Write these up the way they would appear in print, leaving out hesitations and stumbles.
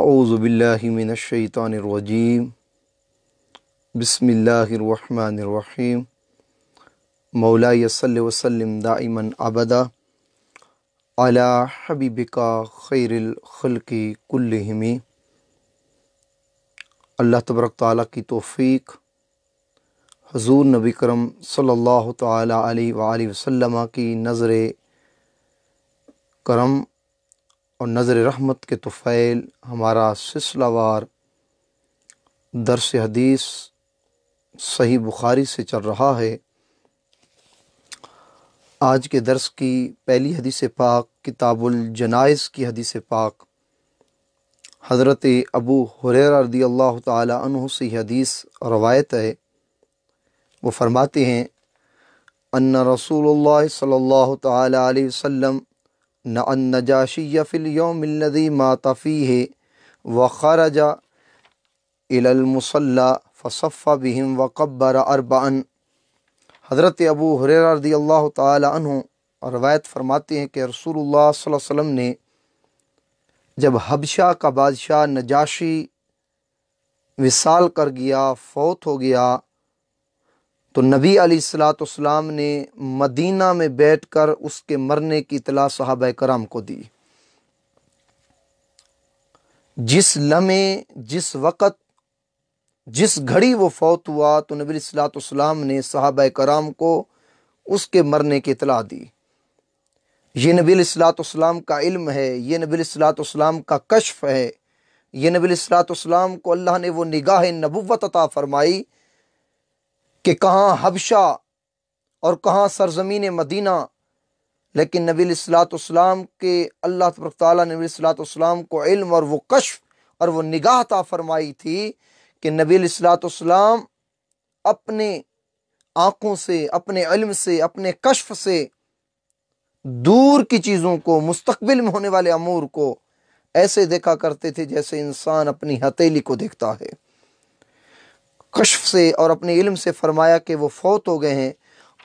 اعوذ باللہ من الشیطان الرجیم بسم اللہ الرحمن الرحیم مولاي صلی وسلم دائما ابدا علی حبیبک خیر الخلق کلہم۔ اللہ تبارک تعالیٰ کی توفیق، حضور نبی کرم صلی اللہ تعالیٰ علیہ وآلہ وسلم کی نظر کرم اور نظر رحمت کے طفیل ہمارا سلسلہ وار درس حدیث صحیح بخاری سے چل رہا ہے۔ آج کے درس کی پہلی حدیث پاک کتاب الجنائز کی حدیث پاک حضرت ابو ہریرہ رضی اللہ تعالی عنہ سے یہ حدیث روایت ہے۔ وہ فرماتے ہیں ان رسول اللہ صلی اللہ تعالی علیہ وسلم النجاشی فی اليوم الذی مات فیہ وخرج الی المصلی فصف بہم وکبر اربعا۔ حضرت ابو ہریرہ رضی اللہ تعالی عنہ روایت فرماتے ہیں کہ رسول اللہ صلی اللہ علیہ وسلم نے جب حبشہ کا بادشاہ نجاشی وصال کر گیا، فوت ہو گیا، تو نبی علیہ الصلوۃ والسلام نے مدینہ میں بیٹھ کر اس کے مرنے کی اطلاع صحابہ کرام کو دی۔ جس لمحے، جس وقت، جس گھڑی وہ فوت ہوا تو نبی علیہ الصلوۃ والسلام نے صحابہ کرام کو اس کے مرنے کی اطلاع دی۔ یہ نبی علیہ الصلوۃ والسلام کا علم ہے، یہ نبی علیہ الصلوۃ والسلام کا کشف ہے، یہ نبی علیہ الصلوۃ والسلام کو اللہ نے وہ نگاہ نبوت عطا فرمائی کہ کہاں حبشہ اور کہاں سرزمین مدینہ، لیکن نبی علیہ الصلوۃ والسلام کے اللہ تبارک تعالیٰ نے نبی علیہ الصلوۃ والسلام کو علم اور وہ کشف اور وہ نگاہ عطا فرمائی تھی کہ نبی علیہ الصلوۃ والسلام اپنے آنکھوں سے، اپنے علم سے، اپنے کشف سے دور کی چیزوں کو، مستقبل میں ہونے والے امور کو ایسے دیکھا کرتے تھے جیسے انسان اپنی ہتھیلی کو دیکھتا ہے۔ کشف سے اور اپنے علم سے فرمایا کہ وہ فوت ہو گئے ہیں،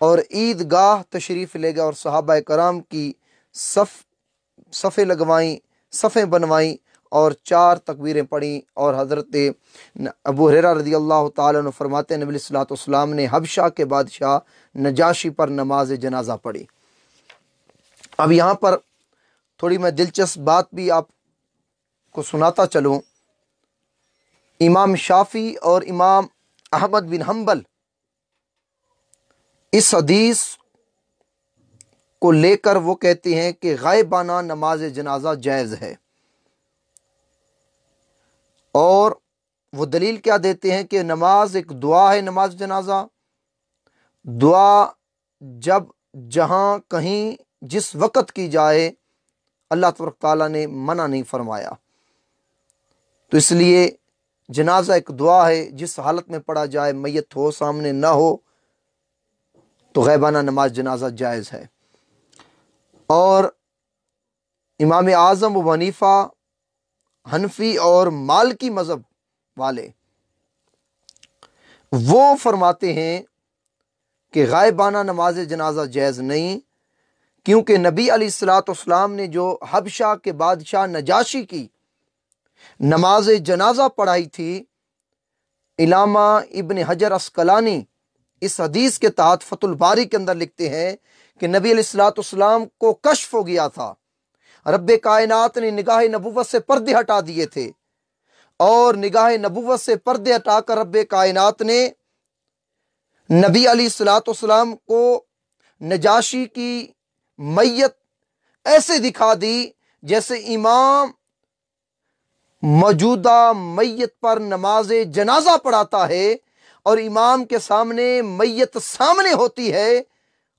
اور عید گاہ تشریف لے گئے اور صحابہ کرام کی صفیں لگوائیں، صفیں بنوائیں اور 4 تکبیریں پڑھیں، اور حضرت ابو ہریرہ رضی اللہ تعالیٰ عنہ فرماتے ہیں نبی علیہ الصلوۃ والسلام نے حبشہ کے بادشاہ نجاشی پر نماز جنازہ پڑھی۔ اب یہاں پر تھوڑی میں دلچسپ بات بھی آپ کو سناتا چلوں۔ امام شافعی اور امام احمد بن حنبل اس حدیث کو لے کر وہ کہتے ہیں کہ غائبانہ نماز جنازہ جائز ہے، اور وہ دلیل کیا دیتے ہیں کہ نماز ایک دعا ہے۔ نماز جنازہ دعا جب، جہاں، کہیں، جس وقت کی جائے اللہ تبارک تعالیٰ نے منع نہیں فرمایا، تو اس لیے جنازہ ایک دعا ہے، جس حالت میں پڑھا جائے، میت ہو سامنے نہ ہو تو غائبانہ نماز جنازہ جائز ہے۔ اور امام اعظم ابو حنیفہ، حنفی اور مالکی مذہب والے وہ فرماتے ہیں کہ غائبانہ نماز جنازہ جائز نہیں، کیونکہ نبی علیہ الصلوۃ والسلام نے جو حبشہ کے بادشاہ نجاشی کی نماز جنازہ پڑھائی تھی، علامہ ابن حجر عسقلانی اس حدیث کے تحت فتح الباری کے اندر لکھتے ہیں کہ نبی علیہ الصلوۃ والسلام کو کشف ہو گیا تھا، رب کائنات نے نگاہ نبوت سے پردے ہٹا دیے تھے، اور نگاہ نبوت سے پردے ہٹا کر رب کائنات نے نبی علیہ الصلوۃ والسلام کو نجاشی کی میت ایسے دکھا دی جیسے امام موجودہ میت پر نماز جنازہ پڑھاتا ہے، اور امام کے سامنے میت سامنے ہوتی ہے،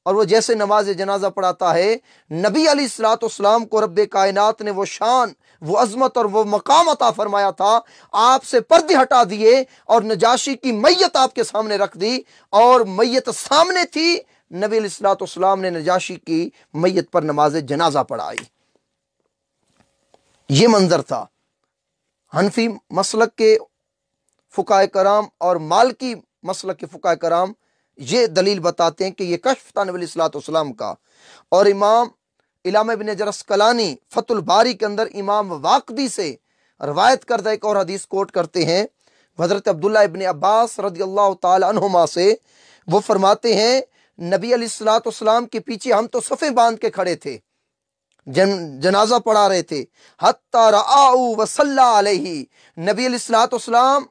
اور وہ جیسے نماز جنازہ پڑھاتا ہے۔ نبی علیہ الصلوۃ والسلام کو رب کائنات نے وہ شان، وہ عظمت اور وہ مقام عطا فرمایا تھا، آپ سے پردے ہٹا دیے اور نجاشی کی میت آپ کے سامنے رکھ دی، اور میت سامنے تھی، نبی علیہ الصلوۃ والسلام نے نجاشی کی میت پر نماز جنازہ پڑھائی۔ یہ منظر تھا۔ حنفی مسلک کے فقہائے کرام اور مالکی مسلک کے فقہائے کرام یہ دلیل بتاتے ہیں کہ یہ کشف تھا نبی علیہ الصلوۃ والسلام کا، اور امام علامہ ابن حجر عسقلانی فتح الباری کے اندر امام واقدی سے روایت کردہ ایک اور حدیث کوٹ کرتے ہیں حضرت عبداللہ ابن عباس رضی اللہ تعالی عنہما سے، وہ فرماتے ہیں نبی علیہ الصلوۃ والسلام کے پیچھے ہم تو صفیں باندھ کے کھڑے تھے، جنازہ پڑھا رہے تھے، حتی رآؤ وصلی علیہ، نبی علیہ الصلوۃ والسلام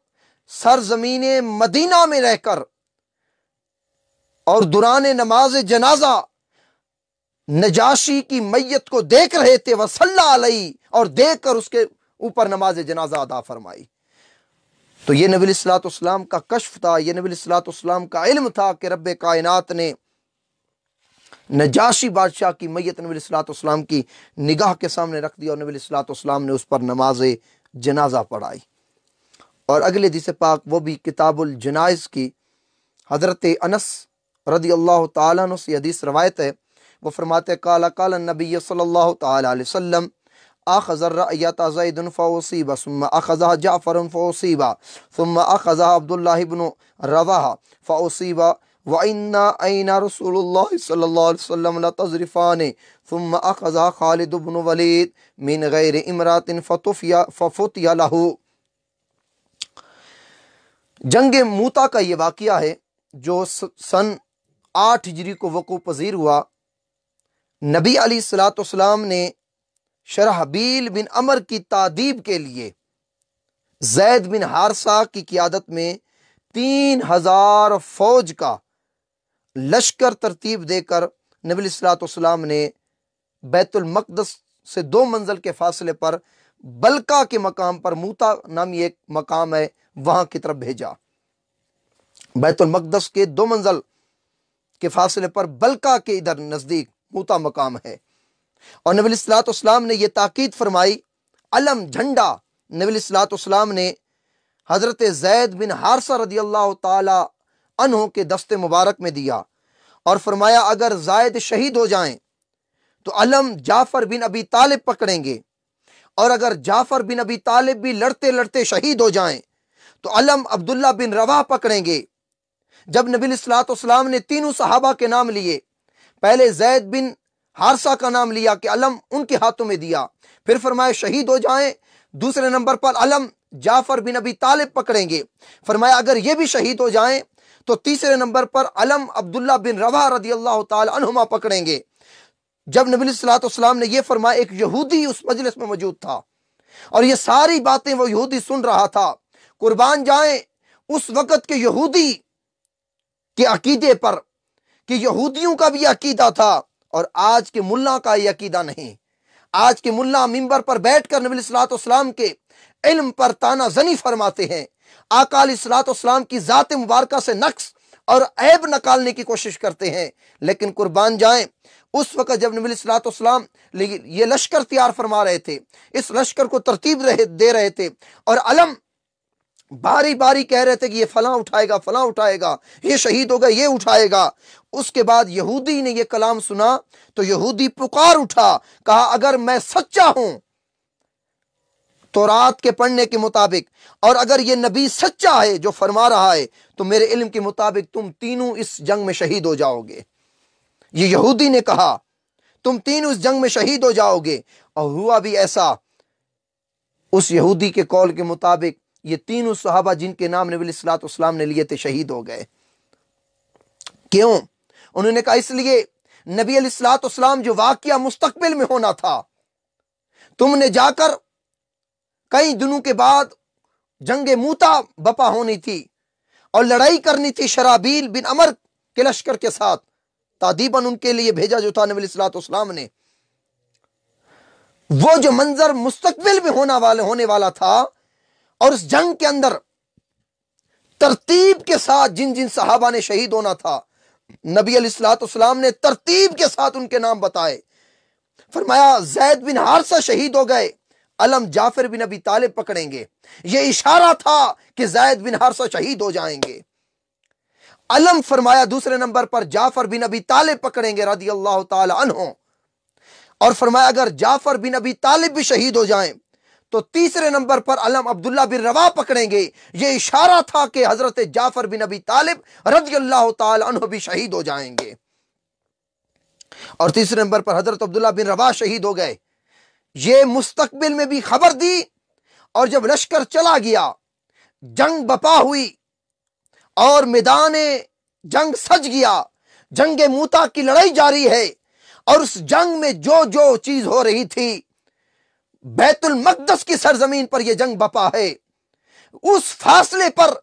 سرزمین مدینہ میں رہ کر اور دوران نماز جنازہ نجاشی کی میت کو دیکھ رہے تھے، وصلی علیہ، اور دیکھ کر اس کے اوپر نماز جنازہ ادا فرمائی۔ تو یہ نبی علیہ الصلوۃ والسلام کا کشف تھا، یہ نبی علیہ الصلوۃ والسلام کا علم تھا کہ رب کائنات نے نجاشی بادشاہ کی میت نبی علیہ الصلوۃ والسلام کی نگاہ کے سامنے رکھ دی اور نبی علیہ الصلوۃ والسلام نے اس پر نماز جنازہ پڑھائی۔ اور اگلے حدیث پاک وہ بھی کتاب الجنائز کی، حضرت انس رضی اللہ تعالیٰ عنہ سے حدیث روایت ہے، وہ فرماتے قال قال النبی صلی اللہ تعالیٰ علیہ وسلم اخذ الرأیت زید فاصیب ثم اخذها جعفر فاصیب ثم اخذها عبد الله بن رواحہ فاصیب وإن رسول الله صلی اللہ علیہ وسلم لتذرفان ثم اخذها خالد بن ولید من غیر امرأة ففتي له۔ جنگ موتا کا یہ واقعہ ہے جو سن 8 ہجری کو وقوع پذیر ہوا۔ نبی علیہ الصلوۃ والسلام نے شرحبیل بن عمر کی تادیب کے لیے زید بن حارثہ کی قیادت میں 3000 فوج کا لشکر ترتیب دے کر نبی علیہ الصلوۃ والسلام نے بیت المقدس سے 2 منزل کے فاصلے پر بلقا کے مقام پر، موتا نامی ایک مقام ہے، وہاں کی طرف بھیجا۔ بیت المقدس کے 2 منزل کے فاصلے پر بلقا کے ادھر نزدیک موتا مقام ہے، اور نبی علیہ الصلوۃ والسلام نے یہ تاکید فرمائی، علم جھنڈا نبی علیہ الصلوۃ والسلام نے حضرت زید بن حارثہ رضی اللہ تعالی عنہ کے دست مبارک میں دیا اور فرمایا اگر زید شہید ہو جائیں تو علم جعفر بن ابی طالب پکڑیں گے، اور اگر جعفر بن ابی طالب بھی لڑتے لڑتے شہید ہو جائیں تو علم عبداللہ بن رواحہ پکڑیں گے۔ جب نبی علیہ الصلوۃ والسلام نے تینوں صحابہ کے نام لیے، پہلے زید بن حارثہ کا نام لیا کہ علم ان کے ہاتھوں میں دیا، پھر فرمایا شہید ہو جائیں، دوسرے نمبر پر علم جعفر بن ابی طالب پکڑیں گے، فرمایا اگر یہ بھی شہید ہو جائیں تو تیسرے نمبر پر علم عبداللہ بن رواحہ رضی اللہ تعالی عنہما پکڑیں گے۔ جب نبی علیہ الصلوۃ والسلام نے یہ فرمایا، ایک یہودی اس مجلس میں موجود تھا اور یہ ساری باتیں وہ یہودی سن رہا تھا۔ قربان جائیں اس وقت کے یہودی کے عقیدے پر، کہ یہودیوں کا بھی عقیدہ تھا اور آج کے ملا کا یہ عقیدہ نہیں۔ آج کے ملا منبر پر بیٹھ کر نبی علیہ الصلوۃ والسلام کے علم پر تانا زنی فرماتے ہیں، آقا علیہ الصلوۃ والسلام کی ذات مبارکہ سے نقص اور عیب نکالنے کی کوشش کرتے ہیں، لیکن قربان جائیں اس وقت جب نبی علیہ الصلوۃ والسلام یہ لشکر تیار فرما رہے تھے، اس لشکر کو ترتیب دے رہے تھے، اور علم باری باری کہہ رہے تھے کہ یہ فلاں اٹھائے گا، فلاں اٹھائے گا، یہ شہید ہوگا، یہ اٹھائے گا۔ اس کے بعد یہودی نے یہ کلام سنا تو یہودی پکار اٹھا، کہا اگر میں سچا ہوں تورات کے پڑھنے کے مطابق، اور اگر یہ نبی سچا ہے جو فرما رہا ہے، تو میرے علم کے مطابق تم تینوں اس جنگ میں شہید ہو جاؤ گے۔ یہ یہودی نے کہا تم تینوں اس جنگ میں شہید ہو جاؤ گے، اور ہوا بھی ایسا۔ اس یہودی کے قول کے مطابق یہ تینوں صحابہ جن کے نام نبی علیہ الصلوۃ والسلام نے لیے تھے شہید ہو گئے۔ کیوں؟ انہوں نے کہا اس لیے نبی علیہ الصلوۃ والسلام جو واقعہ مستقبل میں ہونا تھا، تم نے جا کر کئی دنوں کے بعد جنگ موتا بپا ہونی تھی اور لڑائی کرنی تھی شرحبیل بن عمر کے لشکر کے ساتھ، تادیباً ان کے لیے بھیجا جو تھا نبی علیہ الصلوۃ والسلام نے۔ وہ جو منظر مستقبل میں ہونے والا تھا، اور اس جنگ کے اندر ترتیب کے ساتھ جن جن صحابہ نے شہید ہونا تھا، نبی علیہ الصلوۃ والسلام نے ترتیب کے ساتھ ان کے نام بتائے۔ فرمایا زید بن حارثہ شہید ہو گئے، علم جعفر بن ابی طالب پکڑیں گے۔ یہ اشارہ تھا کہ زید بن حارثہ شہید ہو جائیں گے۔ علم فرمایا دوسرے نمبر پر جعفر بن ابی طالب پکڑیں گے رضی اللہ تعالی عنہ، اور فرمایا اگر جعفر بن ابی طالب بھی شہید ہو جائیں تو تیسرے نمبر پر علم عبداللہ بن رواحہ پکڑیں گے۔ یہ اشارہ تھا کہ حضرت جعفر بن ابی طالب رضی اللہ تعالی عنہ بھی شہید ہو جائیں گے، اور تیسرے نمبر پر حضرت عبداللہ بن رواحہ شہید ہو گئے۔ یہ مستقبل میں بھی خبر دی اور جب لشکر چلا گیا، جنگ بپا ہوئی اور میدان جنگ سج گیا، جنگ موتا کی لڑائی جاری ہے، اور اس جنگ میں جو جو چیز ہو رہی تھی، بیت المقدس کی سرزمین پر یہ جنگ بپا ہے، اس فاصلے پر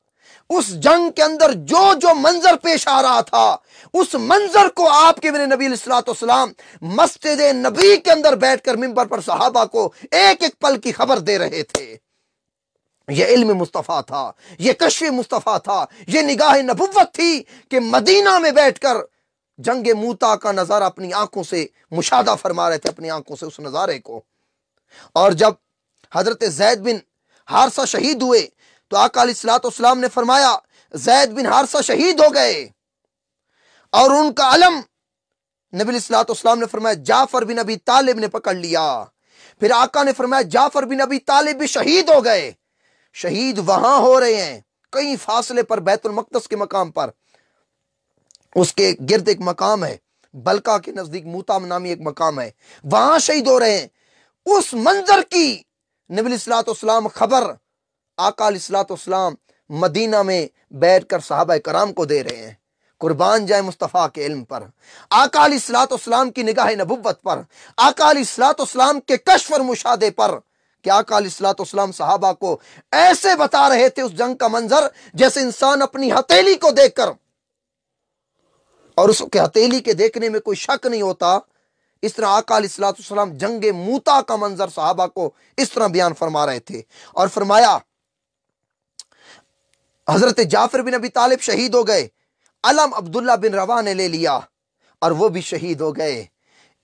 اس جنگ کے اندر جو جو منظر پیش آ رہا تھا، اس منظر کو آپ کے میرے نبی علیہ الصلوۃ والسلام مسجد نبی کے اندر بیٹھ کر منبر پر صحابہ کو ایک ایک پل کی خبر دے رہے تھے۔ یہ علم مصطفیٰ تھا، یہ کشف مصطفیٰ تھا، یہ نگاہ نبوت تھی کہ مدینہ میں بیٹھ کر جنگ موتا کا نظارہ اپنی آنکھوں سے مشاہدہ فرما رہے تھے، اپنی آنکھوں سے اس نظارے کو۔ اور جب حضرت زید بن حارثہ شہید ہوئے تو آقا علیہ الصلوۃ والسلام نے فرمایا زید بن حارثہ شہید ہو گئے، اور ان کا علم نبی علیہ الصلوۃ والسلام نے فرمایا جعفر بن ابی طالب نے پکڑ لیا۔ پھر آقا نے فرمایا جعفر بن ابی طالب بھی شہید ہو گئے۔ شہید وہاں ہو رہے ہیں کئی فاصلے پر، بیت المقدس کے مقام پر، اس کے گرد ایک مقام ہے، بلکہ کے نزدیک موتا نامی ایک مقام ہے، وہاں شہید ہو رہے ہیں۔ اس منظر کی نبی علیہ الصلوۃ والسلام خبر آقا علیہ الصلوۃ والسلام مدینہ میں بیٹھ کر صحابہ کرام کو دے رہے ہیں۔ قربان جائے مصطفیٰ کے علم پر، آقا علیہ الصلوۃ والسلام کی نگاہ نبوت پر، آقا علیہ الصلوۃ والسلام کے کشف اور مشاہدے پر، کہ آقا علیہ الصلوۃ والسلام صحابہ کو ایسے بتا رہے تھے اس جنگ کا منظر جیسے انسان اپنی ہتھیلی کو دیکھ کر، اور اس کے ہتھیلی کے دیکھنے میں کوئی شک نہیں ہوتا، اس طرح آقا علیہ الصلوۃ والسلام جنگ موتا کا منظر صحابہ کو اس طرح بیان فرما رہے تھے۔ اور فرمایا حضرت جعفر بن ابی طالب شہید ہو گئے، علم عبداللہ بن رواحہ نے لے لیا اور وہ بھی شہید ہو گئے۔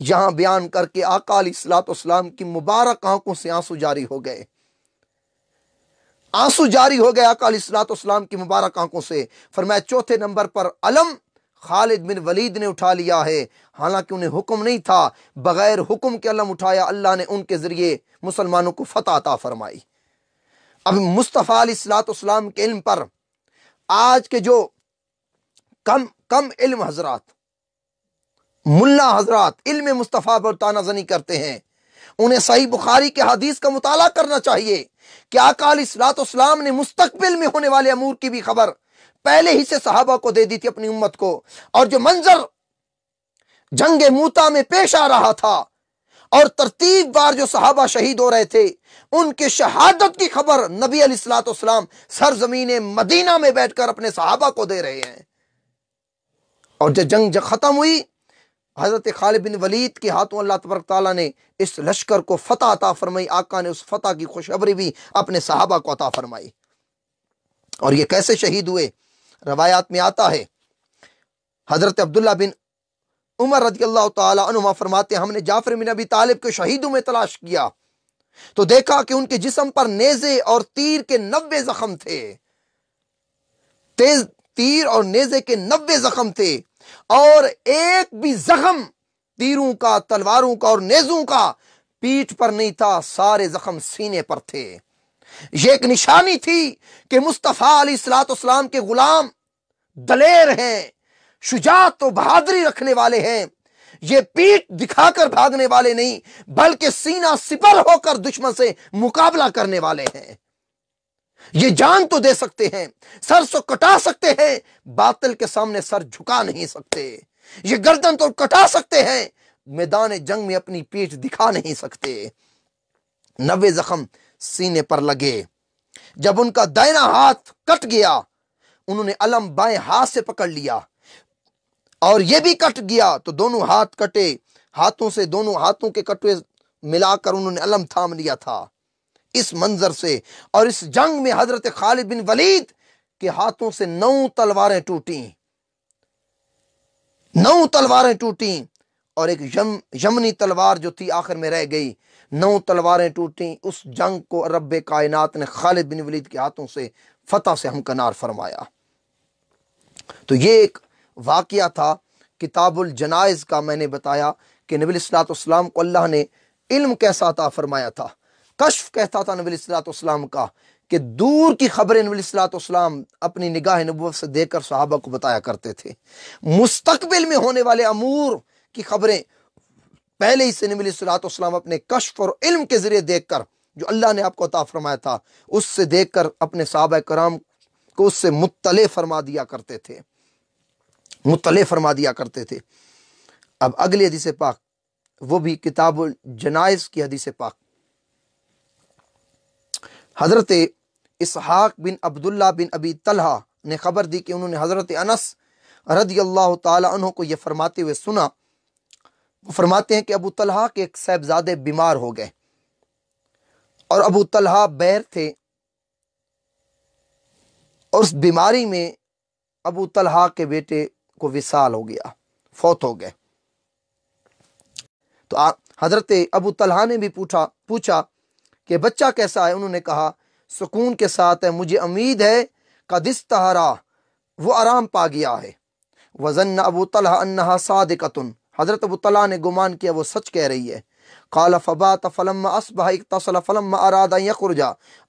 یہاں بیان کر کے آقا علیہ الصلوۃ والسلام کی مبارک آنکھوں سے آنسو جاری ہو گئے، آنسو جاری ہو گئے آقا علیہ الصلوۃ والسلام کی مبارک آنکھوں سے۔ فرمایا چوتھے نمبر پر علم خالد بن ولید نے اٹھا لیا ہے، حالانکہ انہیں حکم نہیں تھا، بغیر حکم کے علم اٹھایا، اللہ نے ان کے ذریعے مسلمانوں کو فتح عطا فرمائی۔ اب مصطفیٰ علیہ الصلوۃ والسلام کے علم پر آج کے جو کم علم حضرات، ملا حضرات علم مصطفیٰ پر تانا زنی کرتے ہیں، انہیں صحیح بخاری کے حدیث کا مطالعہ کرنا چاہیے کہ آقا علیہ الصلوۃ والسلام نے مستقبل میں ہونے والے امور کی بھی خبر پہلے ہی سے صحابہ کو دے دی تھی، اپنی امت کو۔ اور جو منظر جنگ موتا میں پیش آ رہا تھا اور ترتیب بار جو صحابہ شہید ہو رہے تھے، ان کے شہادت کی خبر نبی علیہ الصلوۃ والسلام سرزمین مدینہ میں بیٹھ کر اپنے صحابہ کو دے رہے ہیں۔ اور جب جنگ ختم ہوئی، حضرت خالد بن ولید کے ہاتھوں اللہ تبارک تعالیٰ نے اس لشکر کو فتح عطا فرمائی، آقا نے اس فتح کی خوشخبری بھی اپنے صحابہ کو عطا فرمائی۔ اور یہ کیسے شہید ہوئے؟ روایات میں آتا ہے، حضرت عبداللہ بن عمر رضی اللہ تعالی عنہما فرماتے ہیں ہم نے جعفر بن ابی طالب کے شہیدوں میں تلاش کیا تو دیکھا کہ ان کے جسم پر نیزے اور تیر کے 90 زخم تھے، تیز تیر اور نیزے کے 90 زخم تھے، اور ایک بھی زخم تیروں کا، تلواروں کا اور نیزوں کا پیٹھ پر نہیں تھا، سارے زخم سینے پر تھے۔ یہ ایک نشانی تھی کہ مصطفیٰ علیہ الصلوۃ والسلام کے غلام دلیر ہیں، شجاعت و بہادری رکھنے والے ہیں، یہ پیٹھ دکھا کر بھاگنے والے نہیں بلکہ سینہ سپر ہو کر دشمن سے مقابلہ کرنے والے ہیں۔ یہ جان تو دے سکتے ہیں، سر سے کٹا سکتے ہیں، باطل کے سامنے سر جھکا نہیں سکتے، یہ گردن تو کٹا سکتے ہیں، میدان جنگ میں اپنی پیٹھ دکھا نہیں سکتے۔ 90 زخم سینے پر لگے۔ جب ان کا دائنا ہاتھ کٹ گیا، انہوں نے علم بائیں ہاتھ سے پکڑ لیا، اور یہ بھی کٹ گیا تو دونوں ہاتھ کٹے، ہاتھوں سے دونوں ہاتھوں کے کٹوے ملا کر انہوں نے علم تھام لیا تھا۔ اس منظر سے اور اس جنگ میں حضرت خالد بن ولید کے ہاتھوں سے 9 تلواریں ٹوٹیں، 9 تلواریں ٹوٹیں، اور ایک یمنی تلوار جو تھی آخر میں رہ گئی، 9 تلواریں ٹوٹیں۔ اس جنگ کو رب کائنات نے خالد بن ولید کے ہاتھوں سے فتح سے ہمکنار فرمایا۔ تو یہ ایک واقعہ تھا کتاب الجنائز کا، میں نے بتایا کہ نبی علیہ الصلوۃ والسلام کو اللہ نے علم کیسا عطا فرمایا تھا، کشف کہتا تھا نبی علیہ الصلوۃ والسلام کا، کہ دور کی خبریں نبی علیہ الصلوۃ والسلام اپنی نگاہ نبوت سے دیکھ کر صحابہ کو بتایا کرتے تھے، مستقبل میں ہونے والے امور کی خبریں پہلے ہی سے نبی علیہ الصلوۃ والسلام اپنے کشف اور علم کے ذریعے دیکھ کر جو اللہ نے آپ کو عطا فرمایا تھا اس سے دیکھ کر اپنے صحابہ کرام کو اس سے مطلع فرما دیا کرتے تھے، مطلع فرما دیا کرتے تھے۔ اب اگلی حدیث پاک، وہ بھی کتاب الجنائز کی حدیث پاک، حضرت اسحاق بن عبداللہ بن ابی طلحہ نے خبر دی کہ انہوں نے حضرت انس رضی اللہ تعالی عنہ کو یہ فرماتے ہوئے سنا۔ وہ فرماتے ہیں کہ ابو طلحہ کے ایک صاحبزادے بیمار ہو گئے اور ابو طلحہ بہر تھے، اور اس بیماری میں ابو طلحہ کے بیٹے کو وصال ہو گیا، فوت ہو گئے۔ تو حضرت ابو طلحہ نے بھی پوچھا کہ بچہ کیسا ہے؟ انہوں نے کہا سکون کے ساتھ ہے، مجھے امید ہے قد استہرا، وہ آرام پا گیا ہے۔ وظن ابو طلحہ انہا صادقۃ، حضرت ابو طلحہ نے گمان کیا وہ سچ کہہ رہی ہے۔ قال فبات فلما اصبح اغتسل فلما اراد ان يخرج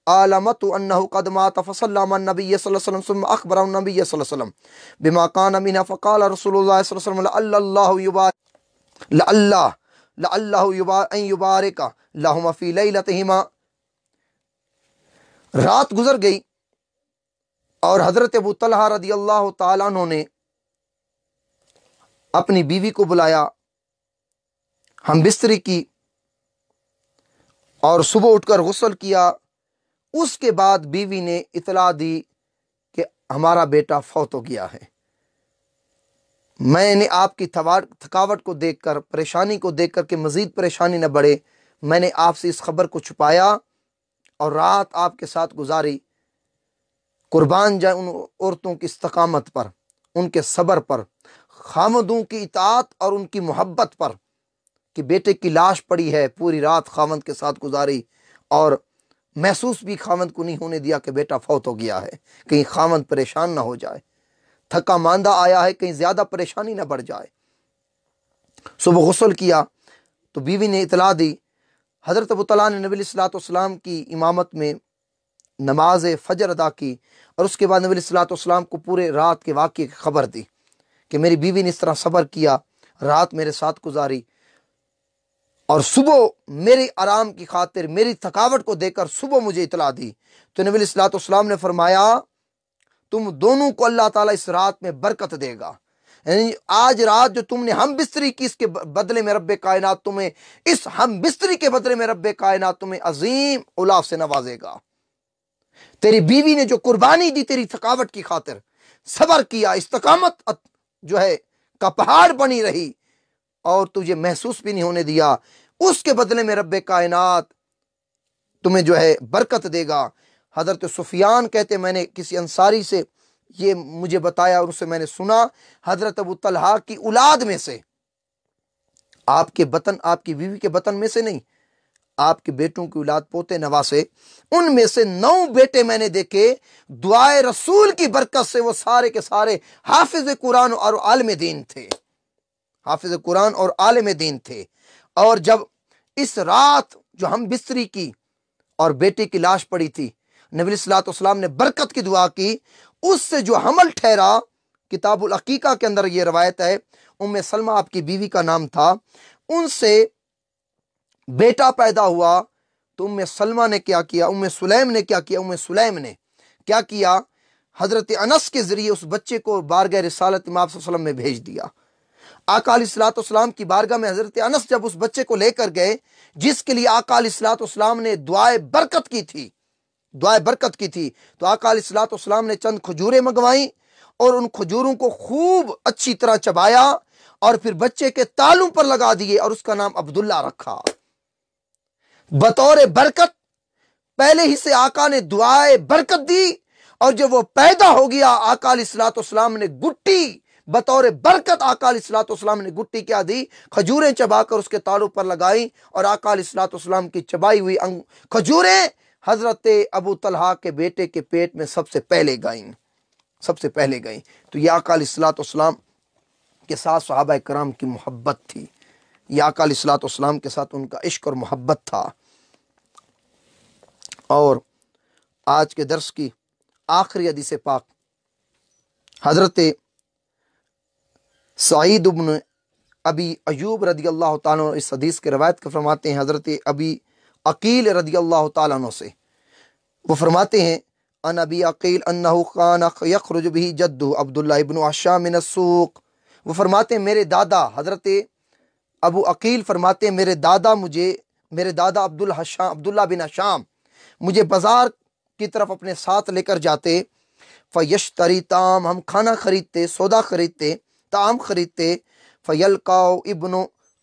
علمت انه قد مات فصلى مع النبي صلى الله عليه وسلم ثم اخبر النبي صلى الله عليه وسلم بما كان منها فقال رسول الله صلى الله عليه وسلم لعله ان يبارك لهما في ليلتهما۔ رات گزر گئی اور حضرت ابو طلحہ رضی اللہ تعالیٰ عنہ نے اپنی بیوی کو بلایا، ہم بستری کی اور صبح اٹھ کر غسل کیا۔ اس کے بعد بیوی نے اطلاع دی کہ ہمارا بیٹا فوت ہو گیا ہے۔ میں نے آپ کی تھکاوٹ کو دیکھ کر، پریشانی کو دیکھ کر کہ مزید پریشانی نہ بڑھے، میں نے آپ سے اس خبر کو چھپایا اور رات آپ کے ساتھ گزاری۔ قربان جائے ان عورتوں کی استقامت پر، ان کے صبر پر، خامدوں کی اطاعت اور ان کی محبت پر، کہ بیٹے کی لاش پڑی ہے، پوری رات خامد کے ساتھ گزاری اور محسوس بھی خامد کو نہیں ہونے دیا کہ بیٹا فوت ہو گیا ہے، کہیں خامد پریشان نہ ہو جائے، تھکا ماندہ آیا ہے، کہیں زیادہ پریشانی نہ بڑھ جائے۔ صبح غسل کیا تو بیوی نے اطلاع دی۔ حضرت ابو طلحہ نے نبی علیہ الصلوۃ والسلام کی امامت میں نماز فجر ادا کی اور اس کے بعد نبی علیہ الصلوۃ والسلام کو پورے رات کے واقعے کی خبر دی کہ میری بیوی نے اس طرح صبر کیا، رات میرے ساتھ گزاری اور صبح میری آرام کی خاطر میری تھکاوٹ کو دیکھ کر صبح مجھے اطلاع دی۔ تو نبی علیہ الصلوۃ والسلام نے فرمایا تم دونوں کو اللہ تعالیٰ اس رات میں برکت دے گا، یعنی آج رات جو تم نے ہم بستری کی، اس کے بدلے میں رب کائنات تمہیں، اس ہم بستری کے بدلے میں رب کائنات تمہیں عظیم الاف سے نوازے گا۔ تیری بیوی نے جو قربانی دی تیری تھکاوٹ کی خاطر، صبر کیا، استقامت جو ہے کا پہاڑ بنی رہی اور تجھے محسوس بھی نہیں ہونے دیا، اس کے بدلے میں رب کائنات تمہیں جو ہے برکت دے گا۔ حضرت سفیان کہتے میں نے کسی انصاری سے یہ مجھے بتایا اور اسے میں نے سنا، حضرت ابو طلحہ کی اولاد میں سے، آپ کے بطن، آپ کی بیوی کے بطن میں سے نہیں، آپ کے بیٹوں کی اولاد، پوتے نواسے، ان میں سے 9 بیٹے میں نے دیکھے دعائے رسول کی برکت سے وہ سارے کے سارے حافظ قرآن اور عالم دین تھے، حافظ قرآن اور عالم دین تھے۔ اور جب اس رات جو ہم بستری کی اور بیٹے کی لاش پڑی تھی، نبی علیہ الصلوۃ والسلام نے برکت کی دعا کی، اس سے جو حمل ٹھہرا، کتاب العقیقہ کے اندر یہ روایت ہے، ام سلمہ آپ کی بیوی کا نام تھا، ان سے بیٹا پیدا ہوا تو ام سلمہ نے کیا کیا، ام سلیم نے کیا کیا، ام سلیم نے کیا کیا، حضرت انس کے ذریعے اس بچے کو بارگاہ رسالت امام صلی اللہ علیہ وسلم میں بھیج دیا۔ آقا علیہ الصلوۃ والسلام کی بارگاہ میں حضرت انس جب اس بچے کو لے کر گئے، جس کے لیے آقا علیہ الصلوۃ والسلام نے دعائے برکت کی تھی، دعائے برکت کی تھی، تو آقا علیہ الصلوۃ والسلام نے چند کھجوریں منگوائیں اور ان کھجوروں کو خوب اچھی طرح چبایا اور پھر بچے کے تالوں پر لگا دیے اور اس کا نام عبداللہ رکھا، بطور برکت۔ پہلے ہی سے آقا نے دعائے برکت دی اور جب وہ پیدا ہو گیا، آقا علیہ الصلوۃ والسلام نے گٹی بطور برکت، آقا علیہ الصلوۃ والسلام نے گٹی کیا دی، کھجوریں چبا کر اس کے تالوں پر لگائیں اور آقا علیہ الصلوۃ والسلام کی چبائی ہوئی کھجوریں حضرت ابو طلحہ کے بیٹے کے پیٹ میں سب سے پہلے گئیں، سب سے پہلے گئیں۔ تو یہ آقا علیہ الصلوۃ والسلام کے ساتھ صحابہ کرام کی محبت تھی، یہ آقا علیہ الصلوۃ والسلام کے ساتھ ان کا عشق اور محبت تھا۔ اور آج کے درس کی آخری حدیث پاک، حضرت سعید بن ابی ایوب رضی اللہ تعالیٰ عنہ اس حدیث کے روایت کے فرماتے ہیں، حضرت ابی عقیل رضی اللہ تعالیٰ عنہ سے، وہ فرماتے ہیں ان ابی عقیل انہ کان یخرج به جدہ عبداللہ ابن حشام من السوق، وہ فرماتے ہیں میرے دادا حضرت ابو عقیل فرماتے ہیں میرے دادا عبداللہ بن حشام مجھے بازار کی طرف اپنے ساتھ لے کر جاتے، فیشتری طعام، ہم کھانا خریدتے، سودا خریدتے، طعام خریدتے، فیلقاء ابن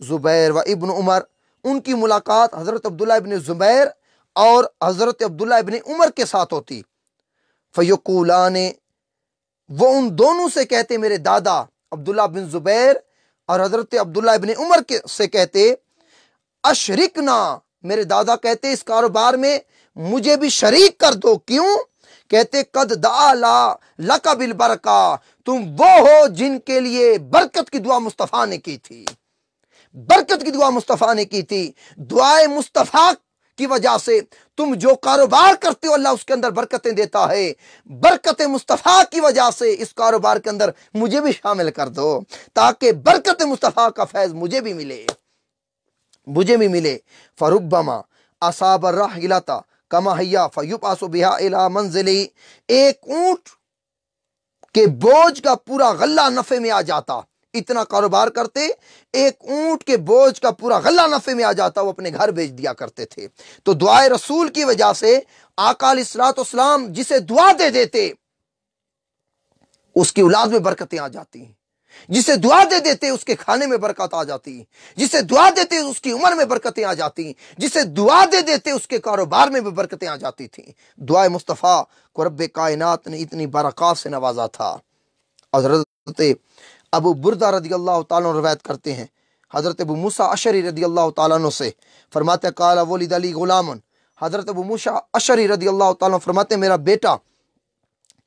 زبیر و ابن عمر، ان کی ملاقات حضرت عبداللہ ابن زبیر اور حضرت عبداللہ ابن عمر کے ساتھ ہوتی، فیقولان، وہ ان دونوں سے کہتے، میرے دادا عبداللہ بن زبیر اور حضرت عبداللہ ابن عمر سے کہتے، اشرکنا، میرے دادا کہتے اس کاروبار میں مجھے بھی شریک کر دو، کیوں؟ کہتے قد دعا لک بالبرکہ، تم وہ ہو جن کے لیے برکت کی دعا مصطفیٰ نے کی تھی، برکت کی دعا مصطفیٰ نے کی تھی، دعائے مصطفیٰ کی وجہ سے تم جو کاروبار کرتے ہو اللہ اس کے اندر برکتیں دیتا ہے، برکت مصطفیٰ کی وجہ سے اس کاروبار کے اندر مجھے بھی شامل کر دو تاکہ برکت مصطفیٰ کا فیض مجھے بھی ملے۔ فربما اصاب الراحلۃ کما ہیا فیبعث بها الی منزلی، ایک اونٹ کے بوجھ کا پورا غلہ نفع میں آ جاتا، اتنا کاروبار کرتے، ایک اونٹ کے بوجھ کا پورا غلہ نفع میں آ جاتا، وہ اپنے گھر بھیج دیا کرتے تھے۔ تو دعائے رسول کی وجہ سے آقا علیہ الصلوۃ والسلام جسے دعا دے دیتے اس کی اولاد میں برکتیں آ جاتی ہیں، جسے دعا دے دیتے اس کے کھانے میں برکت آ جاتی، جسے دعا دیتے اس کی عمر میں برکتیں آ جاتی، جسے دعا دے دیتے اس کے کاروبار میں بھی برکتیں آ جاتی تھیں۔ دعائے مصطفیٰ کو رب کائنات نے اتنی برکات سے نوازا تھا۔ حضرت ابو بردہ رضی اللہ تعالیٰ عنہ روایت کرتے ہیں حضرت ابو موسیٰ اشعری رضی اللہ تعالیٰ عنہ سے، فرماتے قال ولد علی غلام، حضرت ابو موسیٰ اشعری رضی اللہ تعالیٰ عنہ فرماتے میرا بیٹا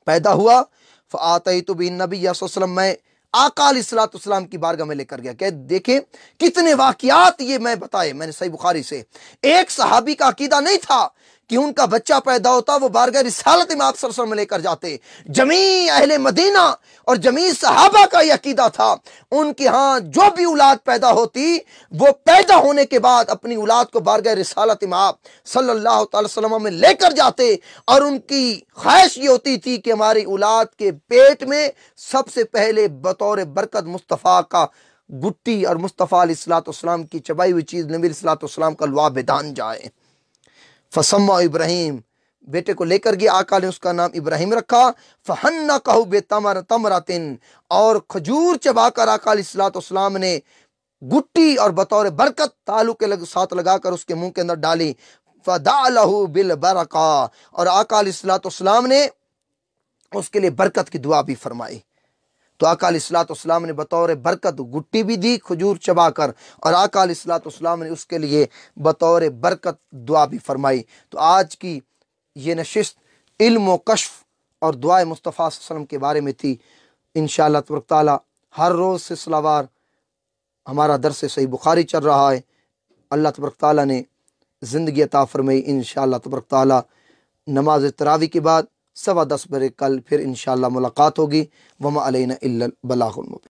پیدا ہوا، فآتیت به النبی صلی اللہ علیہ وسلم، میں آقا علیہ الصلوۃ والسلام کی بارگاہ میں لے کر گیا۔ کہ دیکھیں کتنے واقعات یہ میں بتائے میں نے صحیح بخاری سے، ایک صحابی کا عقیدہ نہیں تھا کہ ان کا بچہ پیدا ہوتا وہ بارگاہ رسالت میں آپ صلی اللہ علیہ وسلم لے کر جاتے، جمیع اہل مدینہ اور جمیع صحابہ کا یہ عقیدہ تھا، ان کے ہاں جو بھی اولاد پیدا ہوتی وہ پیدا ہونے کے بعد اپنی اولاد کو بارگاہ رسالت میں آپ صلی اللہ تعالی وسلم میں لے کر جاتے، اور ان کی خواہش یہ ہوتی تھی کہ ہماری اولاد کے پیٹ میں سب سے پہلے بطور برکت مصطفیٰ کا گٹی اور مصطفیٰ علیہ الصلوۃ والسلام کی چبائی ہوئی چیز نبی علیہ الصلوۃ والسلام کا لعاب دان جائے۔ فسمّا ابراہیم، بیٹے کو لے کر گیا، آقا نے اس کا نام ابراہیم رکھا، فحنکہ بتمرۃ، اور کھجور چبا کر آقا علیہ الصلوۃ والسلام نے گٹی اور بطور برکت تالو کے ساتھ لگا کر اس کے منہ کے اندر ڈالی، فدعا لہ بالبرکہ، اور آقا علیہ الصلوۃ والسلام نے اس کے لیے برکت کی دعا بھی فرمائی۔ تو آقا علیہ الصلوۃ والسلام نے بطور برکت گٹی بھی دی کھجور چبا کر، اور آقا علیہ الصلوۃ والسلام نے اس کے لیے بطور برکت دعا بھی فرمائی۔ تو آج کی یہ نشست علم و کشف اور دعائے مصطفیٰ صلی اللہ علیہ وسلم کے بارے میں تھی۔ انشاءاللہ تبارک تعالیٰ ہر روز سلسلہ وار ہمارا درس صحیح بخاری چل رہا ہے، اللہ تبارک تعالیٰ نے زندگی عطا فرمائی۔ انشاءاللہ تبارک تعالیٰ نماز تراویح کے بعد 10:15 بجے کل پھر انشاءاللہ ملاقات ہوگی۔ وما علینا الا البلاغ المبین۔